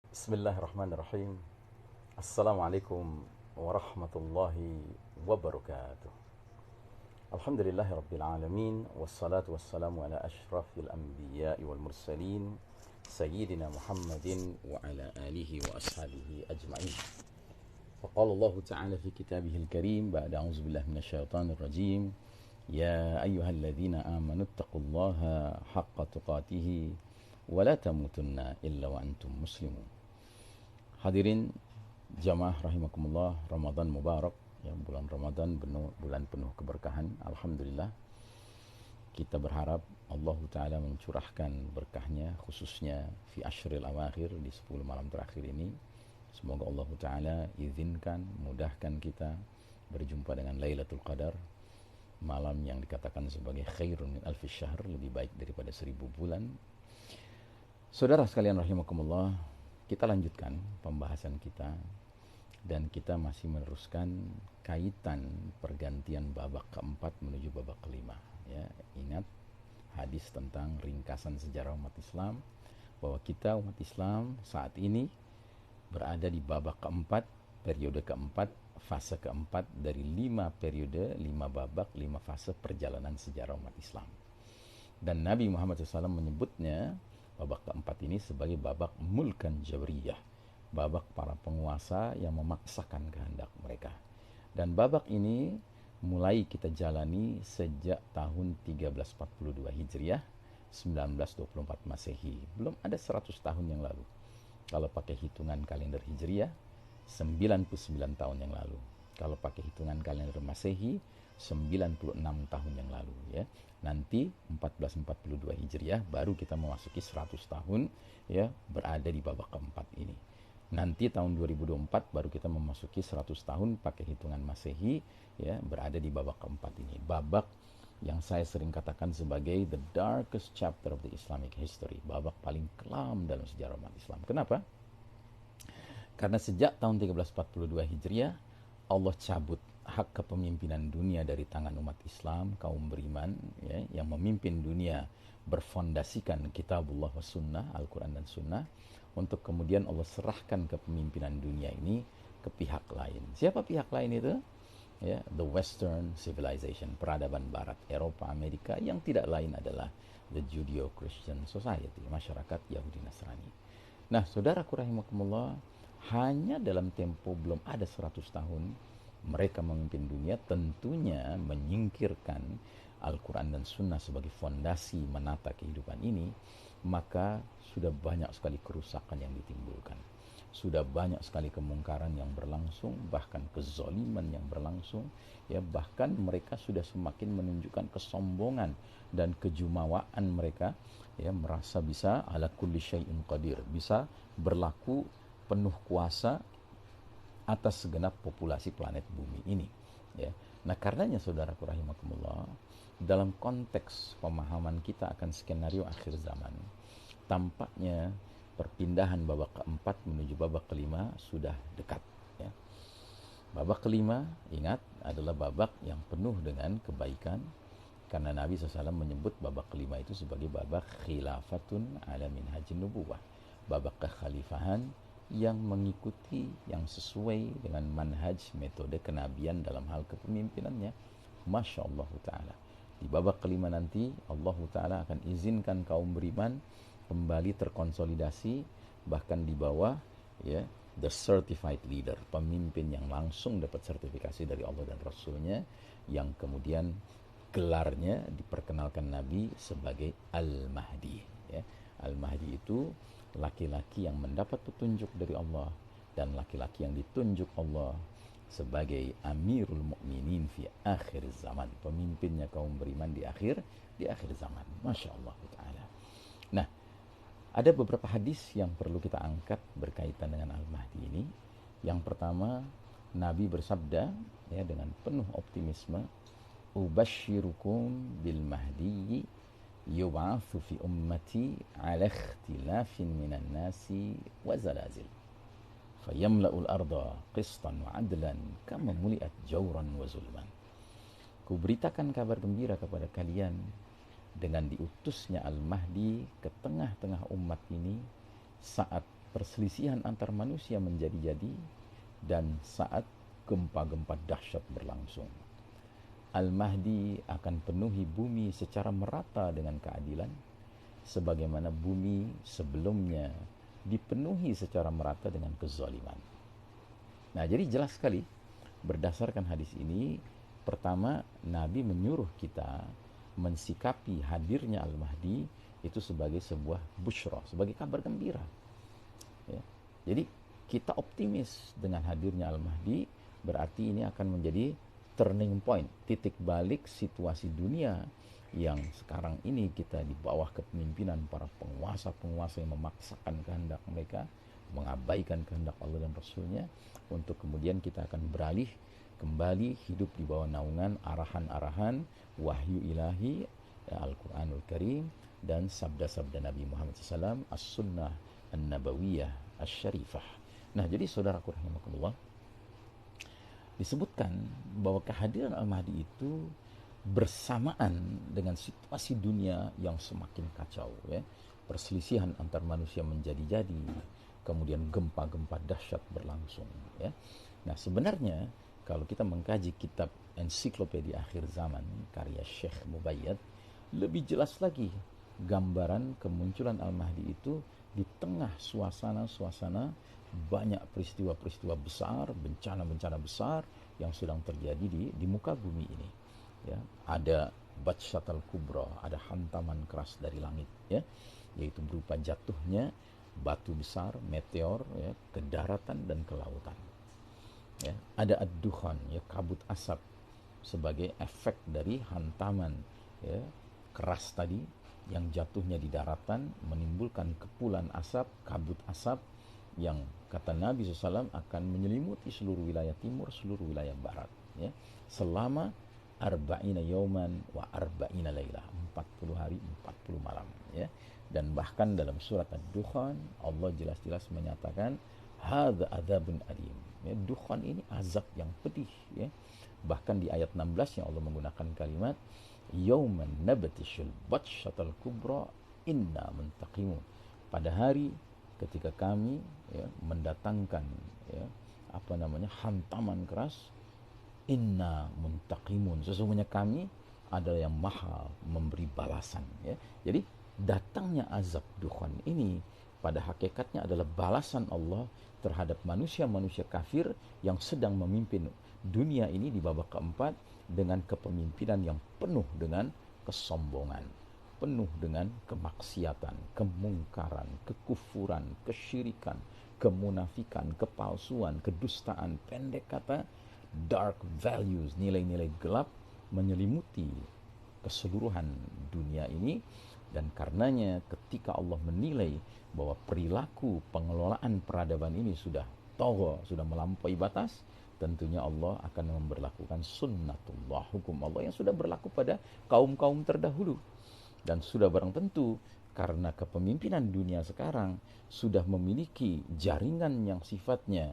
Bismillahirrahmanirrahim. Assalamualaikum warahmatullahi wabarakatuh. Alhamdulillahi rabbil alamin. Wassalatu wassalamu ala ashrafil anbiya'i wal mursalin Sayyidina Muhammadin wa ala alihi wa ashabihi ajma'in. Faqala Allah ta'ala fi kitabihil karim ba'da a'udzu billahi minasyaitonir rajim. Ya ayyuhalladzina amanu taqullaha haqqa tuqatih wa la tamutunna illa wa antum muslimun. Hadirin jamaah rahimakumullah, Ramadan Mubarak, ya, bulan Ramadan bulan penuh keberkahan. Alhamdulillah, kita berharap Allah Ta'ala mencurahkan berkahnya khususnya fi ashril awakhir, di 10 malam terakhir ini. Semoga Allah Ta'ala izinkan, mudahkan kita berjumpa dengan Lailatul Qadar, malam yang dikatakan sebagai khairun min alfi syahr, lebih baik daripada 1000 bulan. Saudara sekalian rahimakumullah, kita lanjutkan pembahasan kita dan kita masih meneruskan kaitan pergantian babak keempat menuju babak kelima. Ya, ingat hadis tentang ringkasan sejarah umat Islam bahwa kita umat Islam saat ini berada di babak keempat, periode keempat, fase keempat dari 5 periode, 5 babak, 5 fase perjalanan sejarah umat Islam. Dan Nabi Muhammad SAW menyebutnya babak keempat ini sebagai babak mulkan jabriyah, babak para penguasa yang memaksakan kehendak mereka. Dan babak ini mulai kita jalani sejak tahun 1342 Hijriah, 1924 Masehi. Belum ada 100 tahun yang lalu. Kalau pakai hitungan kalender Hijriah, 99 tahun yang lalu. Kalau pakai hitungan kalender Masehi, 96 tahun yang lalu, ya. Nanti 1442 Hijriah baru kita memasuki 100 tahun, ya, berada di babak keempat ini. Nanti tahun 2024 baru kita memasuki 100 tahun pakai hitungan Masehi, ya, berada di babak keempat ini. Babak yang saya sering katakan sebagai the darkest chapter of the Islamic history, babak paling kelam dalam sejarah umat Islam. Kenapa? Karena sejak tahun 1342 Hijriah Allah cabut hak kepemimpinan dunia dari tangan umat Islam, kaum beriman, ya, yang memimpin dunia berfondasikan kitabullah wa sunnah, Al-Quran dan sunnah, untuk kemudian Allah serahkan kepemimpinan dunia ini ke pihak lain. Siapa pihak lain itu? Ya, the Western civilization, peradaban Barat, Eropa, Amerika, yang tidak lain adalah the Judeo-Christian Society, masyarakat Yahudi Nasrani. Nah, saudaraku rahimakumullah, hanya dalam tempo belum ada 100 tahun mereka memimpin dunia, tentunya menyingkirkan Al-Quran dan Sunnah sebagai fondasi menata kehidupan ini, maka sudah banyak sekali kerusakan yang ditimbulkan. Sudah banyak sekali kemungkaran yang berlangsung, bahkan kezaliman yang berlangsung, ya, bahkan mereka sudah semakin menunjukkan kesombongan dan kejumawaan mereka, ya, merasa bisa ala kulli syai'in qadir, bisa berlaku penuh kuasa atas segenap populasi planet bumi ini, ya. Nah, karenanya saudaraku rahimakumullah, dalam konteks pemahaman kita akan skenario akhir zaman, tampaknya perpindahan babak keempat menuju babak kelima sudah dekat, ya. Babak kelima, ingat, adalah babak yang penuh dengan kebaikan, karena Nabi SAW menyebut babak kelima itu sebagai babak khilafatun ala minhajin nubuwah, babak kekhalifahan yang mengikuti, yang sesuai dengan manhaj, metode kenabian dalam hal kepemimpinannya. Masya Allah Ta'ala, di babak kelima nanti Allah Ta'ala akan izinkan kaum beriman kembali terkonsolidasi, bahkan di bawah, ya, the certified leader, pemimpin yang langsung dapat sertifikasi dari Allah dan Rasulnya, yang kemudian gelarnya diperkenalkan Nabi sebagai Al-Mahdi, ya. Al-Mahdi itu laki-laki yang mendapat petunjuk dari Allah, dan laki-laki yang ditunjuk Allah sebagai Amirul Mukminin fi akhir zaman, pemimpinnya kaum beriman di akhir zaman. Masya Allah Ta'ala. Nah, ada beberapa hadis yang perlu kita angkat berkaitan dengan Al-Mahdi ini. Yang pertama, Nabi bersabda, ya, dengan penuh optimisme, ubashirukum bil mahdi yub'atsu fi ummati ala ikhtilafin minan nasi wa zalazil fayamla'ul arda qistan wa adlan kama muliat jawran wa zulman. Kuberitakan kabar gembira kepada kalian dengan diutusnya Al-Mahdi ke tengah-tengah umat ini saat perselisihan antar manusia menjadi-jadi, dan saat gempa-gempa dahsyat berlangsung. Al-Mahdi akan penuhi bumi secara merata dengan keadilan, sebagaimana bumi sebelumnya dipenuhi secara merata dengan kezaliman. Nah, jadi jelas sekali berdasarkan hadis ini, pertama, Nabi menyuruh kita mensikapi hadirnya Al-Mahdi itu sebagai sebuah busyra, sebagai kabar gembira. Ya. Jadi kita optimis dengan hadirnya Al-Mahdi, berarti ini akan menjadi turning point, titik balik situasi dunia yang sekarang ini kita di bawah kepemimpinan para penguasa-penguasa yang memaksakan kehendak mereka, mengabaikan kehendak Allah dan Rasulnya, untuk kemudian kita akan beralih kembali hidup di bawah naungan arahan-arahan wahyu ilahi, Al-Quranul Karim, dan sabda-sabda Nabi Muhammad SAW, As-Sunnah An-Nabawiyah Asy-Syarifah. Nah, jadi saudaraku rahimakumullah, disebutkan bahwa kehadiran Al-Mahdi itu bersamaan dengan situasi dunia yang semakin kacau, ya. Perselisihan antar manusia menjadi-jadi, kemudian gempa-gempa dahsyat berlangsung, ya. Nah, sebenarnya kalau kita mengkaji kitab Ensiklopedia Akhir Zaman karya Syekh Mubayyad, lebih jelas lagi gambaran kemunculan Al-Mahdi itu di tengah suasana-suasana banyak peristiwa-peristiwa besar, bencana-bencana besar yang sedang terjadi di muka bumi ini. Ya, ada Batshatal Kubra, ada hantaman keras dari langit, ya, yaitu berupa jatuhnya batu besar, meteor, ya, ke daratan dan ke lautan. Ya, ada ad-dukhan, ya, kabut asap sebagai efek dari hantaman, ya, keras tadi yang jatuhnya di daratan menimbulkan kepulan asap, kabut asap yang kata Nabi SAW akan menyelimuti seluruh wilayah timur, seluruh wilayah barat, ya, selama arba'ina yauman wa arba'ina laylah, 40 hari 40 malam, ya. Dan bahkan dalam surat Ad-Dukhan Allah jelas-jelas menyatakan hadza adzabun alim, ya, dukhan ini azab yang pedih, ya. Bahkan di ayat 16 yang Allah menggunakan kalimat yauman nabtishul batshatal kubra inna muntaqimun, pada hari ketika kami, ya, mendatangkan, ya, hantaman keras, inna muntaqimun, sesungguhnya kami adalah yang maha memberi balasan, ya. Jadi datangnya azab dukhan ini pada hakikatnya adalah balasan Allah terhadap manusia-manusia kafir yang sedang memimpin dunia ini di babak keempat dengan kepemimpinan yang penuh dengan kesombongan, penuh dengan kemaksiatan, kemungkaran, kekufuran, kesyirikan, kemunafikan, kepalsuan, kedustaan, pendek kata dark values, nilai-nilai gelap menyelimuti keseluruhan dunia ini. Dan karenanya ketika Allah menilai bahwa perilaku pengelolaan peradaban ini sudah togho, sudah melampaui batas, tentunya Allah akan memberlakukan sunnatullah, hukum Allah yang sudah berlaku pada kaum-kaum terdahulu. Dan sudah barang tentu karena kepemimpinan dunia sekarang sudah memiliki jaringan yang sifatnya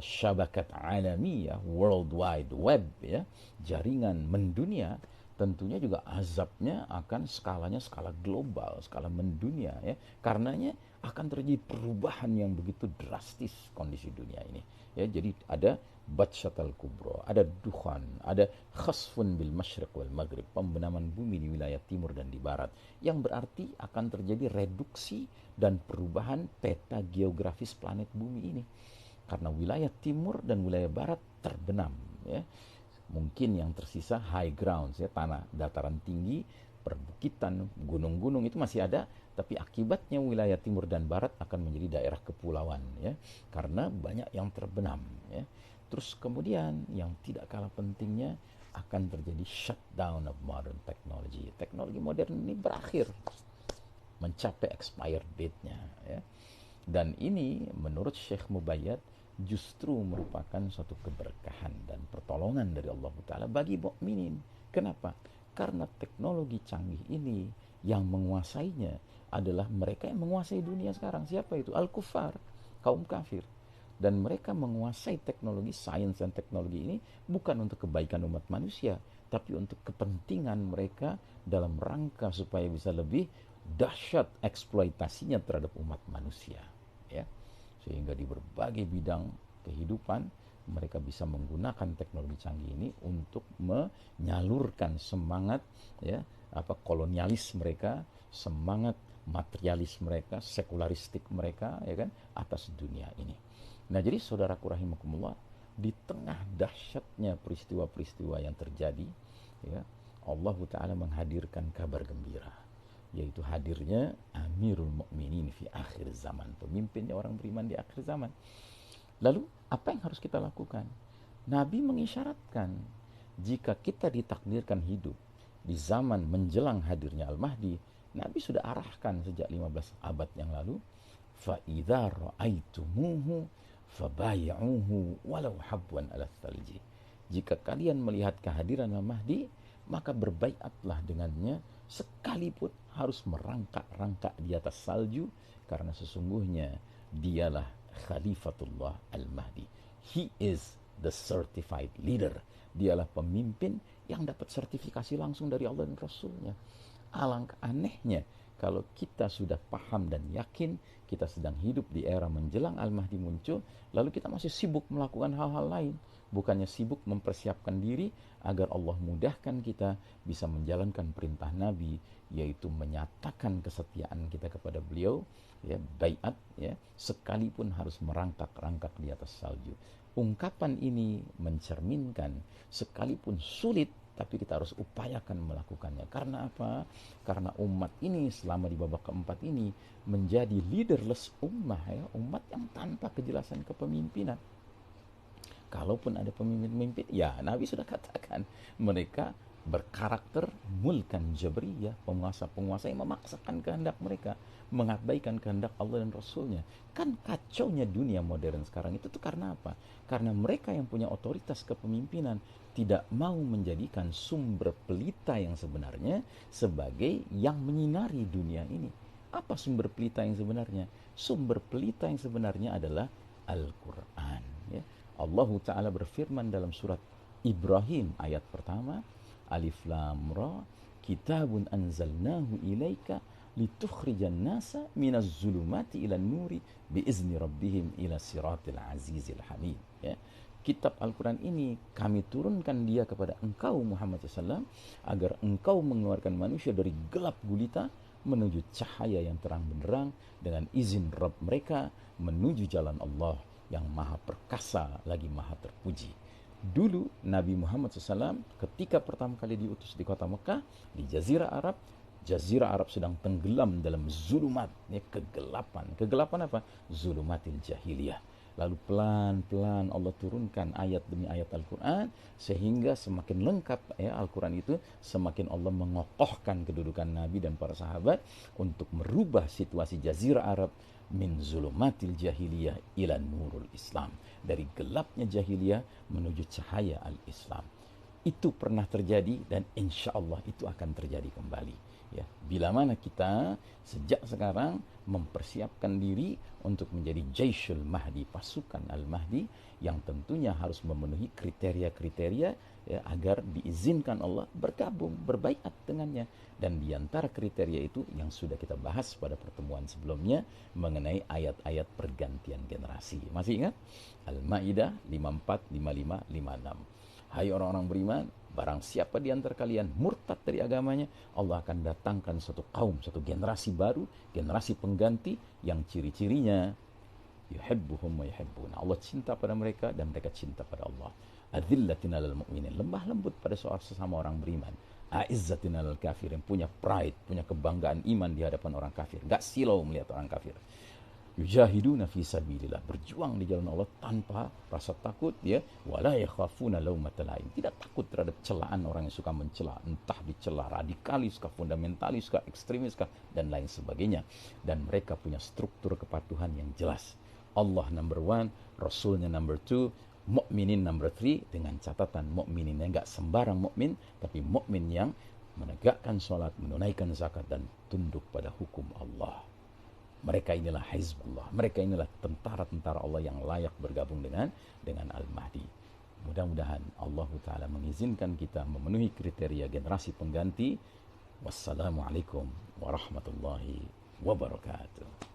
syabakat alamiah, worldwide web, ya, jaringan mendunia, tentunya juga azabnya akan skalanya skala global, skala mendunia, ya. Karenanya akan terjadi perubahan yang begitu drastis kondisi dunia ini, ya. Jadi ada Batshatal Kubra, ada dukhan, ada khasfun bil masyriq wal maghrib, pembenaman bumi di wilayah timur dan di barat, yang berarti akan terjadi reduksi dan perubahan peta geografis planet bumi ini. Karena wilayah timur dan wilayah barat terbenam, ya. Mungkin yang tersisa high grounds, ya, tanah dataran tinggi, perbukitan, gunung-gunung itu masih ada, tapi akibatnya wilayah timur dan barat akan menjadi daerah kepulauan, ya, karena banyak yang terbenam, ya. Terus kemudian yang tidak kalah pentingnya akan terjadi shutdown of modern technology. Teknologi modern ini berakhir, mencapai expired date-nya, ya. Dan ini menurut Syekh Mubayyad justru merupakan suatu keberkahan dan pertolongan dari Allah Ta'ala bagi mukminin. Kenapa? Karena teknologi canggih ini yang menguasainya adalah mereka yang menguasai dunia sekarang. Siapa itu? Al-Kuffar, kaum kafir. Dan mereka menguasai teknologi, sains dan teknologi ini bukan untuk kebaikan umat manusia, tapi untuk kepentingan mereka dalam rangka supaya bisa lebih dahsyat eksploitasinya terhadap umat manusia, ya. sehingga di berbagai bidang kehidupan mereka bisa menggunakan teknologi canggih ini untuk menyalurkan semangat ya kolonialis mereka, semangat materialis mereka, sekularistik mereka ya kan atas dunia ini. Nah, jadi saudaraku rahimakumullah, di tengah dahsyatnya peristiwa-peristiwa yang terjadi ya, Allah Ta'ala menghadirkan kabar gembira, yaitu hadirnya Amirul Mukminin fi akhir zaman, pemimpinnya orang beriman di akhir zaman. Lalu apa yang harus kita lakukan? Nabi mengisyaratkan jika kita ditakdirkan hidup di zaman menjelang hadirnya Al-Mahdi, Nabi sudah arahkan sejak 15 abad yang lalu, fa idza ra'aitumuhu fabay'uhu walau habwan 'ala thalji. Jika kalian melihat kehadiran Al-Mahdi, maka berbaiatlah dengannya sekalipun harus merangkak-rangkak di atas salju, karena sesungguhnya dialah Khalifatullah Al-Mahdi. He is the certified leader. Dialah pemimpin yang dapat sertifikasi langsung dari Allah dan Rasulnya. Alangkah anehnya kalau kita sudah paham dan yakin kita sedang hidup di era menjelang Al-Mahdi muncul, lalu kita masih sibuk melakukan hal-hal lain. Bukannya sibuk mempersiapkan diri agar Allah mudahkan kita bisa menjalankan perintah Nabi, yaitu menyatakan kesetiaan kita kepada beliau, ya, baiat, ya, sekalipun harus merangkak-rangkak di atas salju. Ungkapan ini mencerminkan sekalipun sulit, tapi kita harus upayakan melakukannya. Karena apa? Karena umat ini selama di babak keempat ini menjadi leaderless ummah, ya, umat yang tanpa kejelasan kepemimpinan. Kalaupun ada pemimpin-pemimpin, ya Nabi sudah katakan mereka berkarakter mulkan jabriyah, penguasa-penguasa yang memaksakan kehendak mereka, mengabaikan kehendak Allah dan Rasulnya. Kan kacaunya dunia modern sekarang itu tuh karena apa? Karena mereka yang punya otoritas kepemimpinan tidak mau menjadikan sumber pelita yang sebenarnya sebagai yang menyinari dunia ini. Apa sumber pelita yang sebenarnya? Sumber pelita yang sebenarnya adalah Al-Quran, ya. Allah Ta'ala berfirman dalam surat Ibrahim ayat pertama, Alif Lam Ra, kitabun anzalnahu ilaika litukhrijan nasa minaz zulumati ilan nuri biizni rabbihim ila siratil azizil hamid, ya. Kitab Al-Quran ini kami turunkan dia kepada engkau Muhammad SAW agar engkau mengeluarkan manusia dari gelap gulita menuju cahaya yang terang benderang dengan izin Rabb mereka menuju jalan Allah yang maha perkasa lagi maha terpuji. Dulu Nabi Muhammad SAW ketika pertama kali diutus di kota Mekah, di Jazirah Arab sedang tenggelam dalam zulumat, ya, kegelapan. Kegelapan apa? Zulumatil jahiliyah. Lalu pelan-pelan Allah turunkan ayat demi ayat Al-Quran, sehingga semakin lengkap, ya, Al-Quran itu, semakin Allah mengokohkan kedudukan Nabi dan para sahabat untuk merubah situasi Jazirah Arab min zulumatil jahiliyah ila nurul Islam, dari gelapnya jahiliyah menuju cahaya al-Islam. Itu pernah terjadi dan insya Allah itu akan terjadi kembali, ya. Bila mana kita sejak sekarang mempersiapkan diri untuk menjadi Jaisyul Mahdi, pasukan Al-Mahdi, yang tentunya harus memenuhi kriteria-kriteria, ya, agar diizinkan Allah bergabung, berbaiat dengannya. Dan di antara kriteria itu yang sudah kita bahas pada pertemuan sebelumnya mengenai ayat-ayat pergantian generasi. Masih ingat? Al-Maidah 54, 55, 56. Hai orang-orang beriman, barang siapa di antara kalian murtad dari agamanya, Allah akan datangkan satu kaum, satu generasi baru, generasi pengganti yang ciri-cirinya yuhibbuhum wa yuhibbuna. Allah cinta pada mereka dan mereka cinta pada Allah. Adzillatin 'alal mu'minin, lembah lembut pada sesama orang beriman. Aizzatin 'alal kafirin, punya pride, punya kebanggaan iman di hadapan orang kafir, enggak silau melihat orang kafir. Yujahiduna fi sabilillah, berjuang di jalan Allah tanpa rasa takut, ya. Wala yakhafuna laumata laim, tidak takut terhadap celaan orang yang suka mencela, entah dicela radikalis kah, fundamentalis kah, ekstremis kah, dan lain sebagainya. Dan mereka punya struktur kepatuhan yang jelas. Allah number one, Rasulnya number two, mukminin number three, dengan catatan mukmininnya enggak sembarang mukmin, tapi mukmin yang menegakkan sholat, menunaikan zakat, dan tunduk pada hukum Allah. Mereka inilah Hizbullah, mereka inilah tentara-tentara Allah yang layak bergabung dengan Al-Mahdi. Mudah-mudahan Allah Ta'ala mengizinkan kita memenuhi kriteria generasi pengganti. Wassalamualaikum warahmatullahi wabarakatuh.